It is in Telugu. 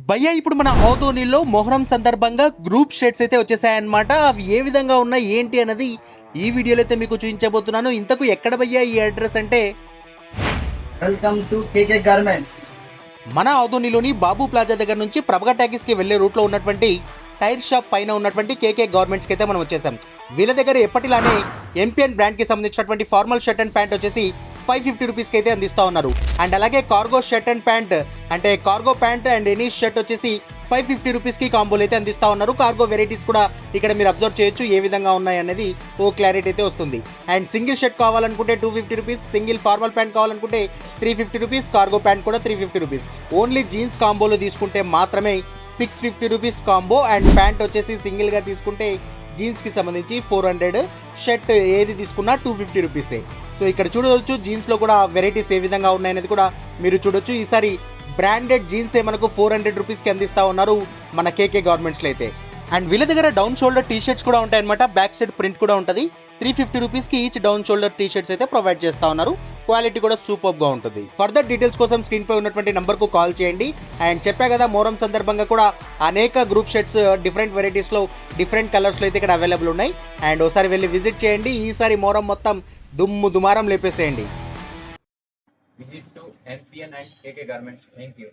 భయ్యా ఇప్పుడు మన ఆదోనిలో మొహరం సందర్భంగా గ్రూప్ షర్ట్స్ అయితే వచ్చేసాయన్నమాట. అవి ఏ విధంగా ఉన్నాయి ఏంటి అన్నది ఈ వీడియోలో అయితే మీకు చూపించబోతున్నాను. ఇంతకు ఎక్కడ భయ్యా ఈ అడ్రస్ అంటే వెల్కమ్ టు కేకే గార్మెంట్స్. మన ఆదోనిలోని బాబు ప్లాజా దగ్గర నుంచి ప్రభగా టాకీస్కి వెళ్ళే రూట్లో ఉన్నటువంటి టైర్ షాప్ పైన ఉన్నటువంటి కేకే గార్మెంట్స్కి అయితే మనం వచ్చేసాం. వీళ్ళ దగ్గర ఎప్పటిలానే ఎంపీఎన్ బ్రాండ్కి సంబంధించినటువంటి ఫార్మల్ షర్ట్ అండ్ ప్యాంట్ వచ్చేసి 550 రూపీస్కి అయితే అందిస్తూ ఉన్నారు. అండ్ అలాగే కార్గో షర్ట్ అండ్ ప్యాంట్ అంటే cargo pant and any shirt వచ్చేసి 550 రూపీస్కి కాంబోలు అయితే అందిస్తూ ఉన్నారు. కార్గో వెరైటీస్ కూడా ఇక్కడ మీరు అబ్జర్వ్ చేయొచ్చు ఏ విధంగా ఉన్నాయి అనేది ఓ క్లారిటీ అయితే వస్తుంది. అండ్ సింగిల్ షర్ట్ కావాలనుకుంటే 250 రూపీస్, సింగిల్ ఫార్మల్ ప్యాంట్ కావాలనుకుంటే 350 రూపీస్, కార్గో ప్యాంట్ కూడా 350 రూపీస్. ఓన్లీ జీన్స్ కాంబోలో తీసుకుంటే మాత్రమే 650 రూపీస్ కాంబో. అండ్ ప్యాంట్ వచ్చేసి సింగిల్గా తీసుకుంటే జీన్స్కి సంబంధించి 400, షర్ట్ ఏది తీసుకున్నా 250 రూపీసే. సో ఇక్కడ చూడవచ్చు జీన్స్లో కూడా వెరైటీస్ ఏ విధంగా ఉన్నాయనేది కూడా మీరు చూడొచ్చు. ఈసారి బ్రాండెడ్ జీన్సే మనకు 400 రూపీస్కి అందిస్తూ ఉన్నారు మన కేకే గార్మెంట్స్లో అయితే. అండ్ వీళ్ళ దగ్గర డౌన్ షోల్డర్ టీ షర్ట్స్ కూడా ఉంటాయన్నమాట. బ్యాక్ సైడ్ ప్రింట్ కూడా ఉంటుంది. 350 రూపీస్కి each down shoulder T shirts అయితే ప్రొవైడ్ చేస్తూ ఉన్నారు. క్వాలిటీ కూడా సూపర్గా ఉంటుంది. ఫర్దర్ డీటెయిల్స్ కోసం స్క్రీన్ పై ఉన్నటువంటి నెంబర్కు కాల్ చేయండి. అండ్ చెప్పా కదా మొహరం సందర్భంగా కూడా అనేక గ్రూప్ షర్ట్స్ డిఫరెంట్ వెరైటీస్లో డిఫరెంట్ కలర్స్లో అయితే ఇక్కడ అవైలబుల్ ఉన్నాయి. అండ్ ఒకసారి వెళ్ళి విజిట్ చేయండి. ఈసారి మొహరం మొత్తం దుమ్ము దుమారం లేపేసేయండి. Visit to NPN and KK Garments. Thank you.